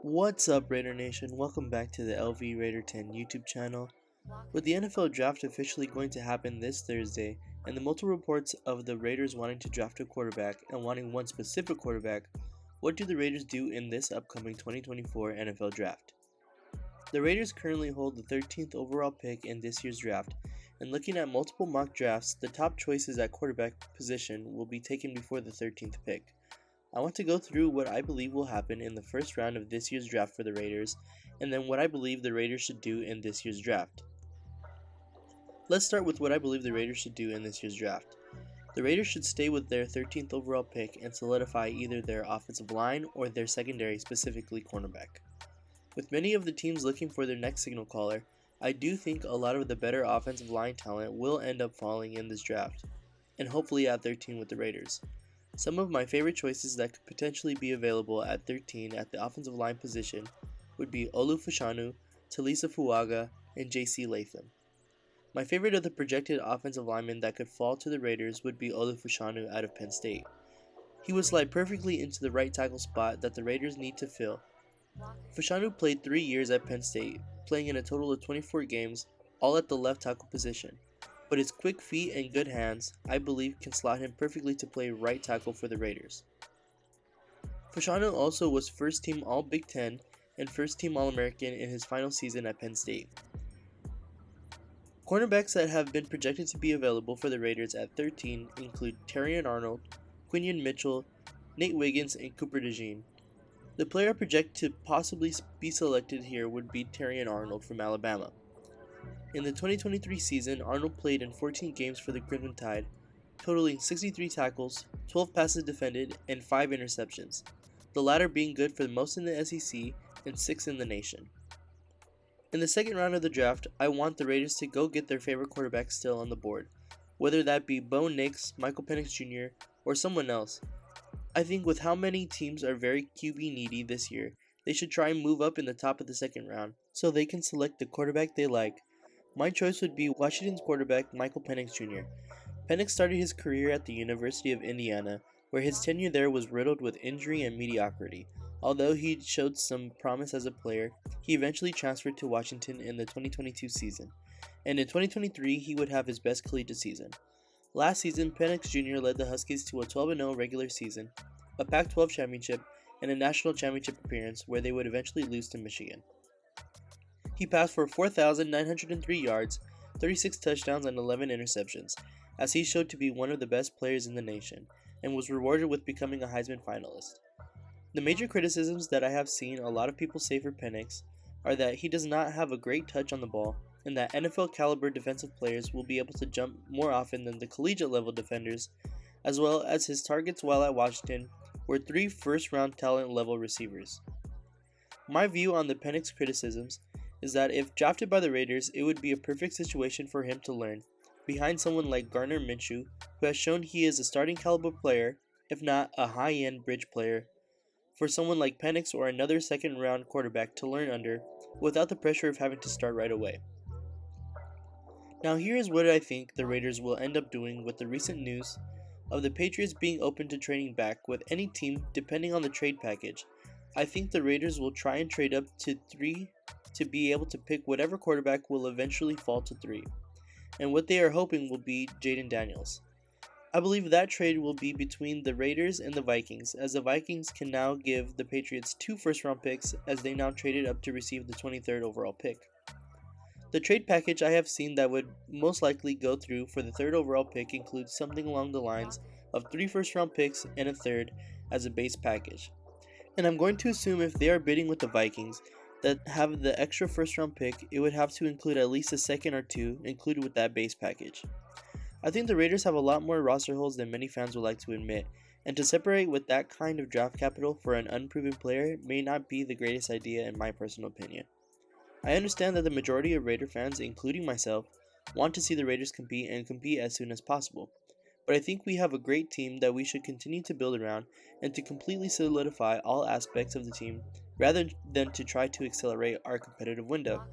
What's up, Raider Nation? Welcome back to the LV Raider 10 YouTube channel. With the NFL draft officially going to happen this Thursday, and the multiple reports of the Raiders wanting to draft a quarterback and wanting one specific quarterback, what do the Raiders do in this upcoming 2024 NFL draft? The Raiders currently hold the 13th overall pick in this year's draft, and looking at multiple mock drafts, the top choices at quarterback position will be taken before the 13th pick. I want to go through what I believe will happen in the first round of this year's draft for the Raiders, and then what I believe the Raiders should do in this year's draft. Let's start with what I believe the Raiders should do in this year's draft. The Raiders should stay with their 13th overall pick and solidify either their offensive line or their secondary, specifically cornerback. With many of the teams looking for their next signal caller, I do think a lot of the better offensive line talent will end up falling in this draft, and hopefully at 13 with the Raiders. Some of my favorite choices that could potentially be available at 13 at the offensive line position would be Olu Fashanu, Talisa Fuaga, and J.C. Latham. My favorite of the projected offensive linemen that could fall to the Raiders would be Olu Fashanu out of Penn State. He would slide perfectly into the right tackle spot that the Raiders need to fill. Fashanu played 3 years at Penn State, playing in a total of 24 games, all at the left tackle position. But his quick feet and good hands, I believe, can slot him perfectly to play right tackle for the Raiders. Fashanu also was first team All-Big Ten and first team All-American in his final season at Penn State. Cornerbacks that have been projected to be available for the Raiders at 13 include Terrion Arnold, Quinion Mitchell, Nate Wiggins, and Cooper DeJean. The player projected to possibly be selected here would be Terrion Arnold from Alabama. In the 2023 season, Arnold played in 14 games for the Crimson Tide, totaling 63 tackles, 12 passes defended, and 5 interceptions, the latter being good for the most in the SEC and 6th in the nation. In the second round of the draft, I want the Raiders to go get their favorite quarterback still on the board, whether that be Bo Nix, Michael Penix Jr., or someone else. I think with how many teams are very QB needy this year, they should try and move up in the top of the second round so they can select the quarterback they like. My choice would be Washington's quarterback Michael Penix Jr. Penix started his career at the University of Indiana, where his tenure there was riddled with injury and mediocrity. Although he showed some promise as a player, he eventually transferred to Washington in the 2022 season, and in 2023 he would have his best collegiate season. Last season, Penix Jr. led the Huskies to a 12-0 regular season, a Pac-12 championship, and a national championship appearance where they would eventually lose to Michigan. He passed for 4,903 yards, 36 touchdowns, and 11 interceptions, as he showed to be one of the best players in the nation, and was rewarded with becoming a Heisman finalist. The major criticisms that I have seen a lot of people say for Penix are that he does not have a great touch on the ball, and that NFL caliber defensive players will be able to jump more often than the collegiate level defenders, as well as his targets while at Washington were 3 first-round talent level receivers. My view on the Penix criticisms is that if drafted by the Raiders, it would be a perfect situation for him to learn, behind someone like Gardner Minshew, who has shown he is a starting caliber player, if not a high-end bridge player, for someone like Penix or another second-round quarterback to learn under, without the pressure of having to start right away. Now here is what I think the Raiders will end up doing with the recent news of the Patriots being open to trading back with any team depending on the trade package. I think the Raiders will try and trade up to 3 to be able to pick whatever quarterback will eventually fall to 3, and what they are hoping will be Jayden Daniels. I believe that trade will be between the Raiders and the Vikings, as the Vikings can now give the Patriots 2 first-round picks as they now traded up to receive the 23rd overall pick. The trade package I have seen that would most likely go through for the 3rd overall pick includes something along the lines of 3 first-round picks and a 3rd as a base package. And I'm going to assume if they are bidding with the Vikings that have the extra first-round pick, it would have to include at least a 2nd or 2 included with that base package. I think the Raiders have a lot more roster holes than many fans would like to admit, and to separate with that kind of draft capital for an unproven player may not be the greatest idea in my personal opinion. I understand that the majority of Raider fans, including myself, want to see the Raiders compete and compete as soon as possible, but I think we have a great team that we should continue to build around and to completely solidify all aspects of the team rather than to try to accelerate our competitive window.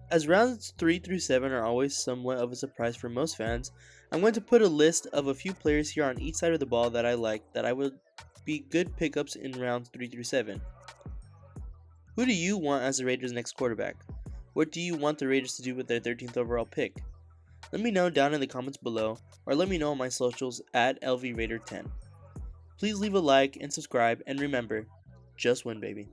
As rounds 3 through 7 are always somewhat of a surprise for most fans, I'm going to put a list of a few players here on each side of the ball that I like that I would be good pickups in rounds 3 through 7. Who do you want as the Raiders' next quarterback? What do you want the Raiders to do with their 13th overall pick? Let me know down in the comments below, or let me know on my socials at LVRaider10. Please leave a like and subscribe, and remember, just win, baby.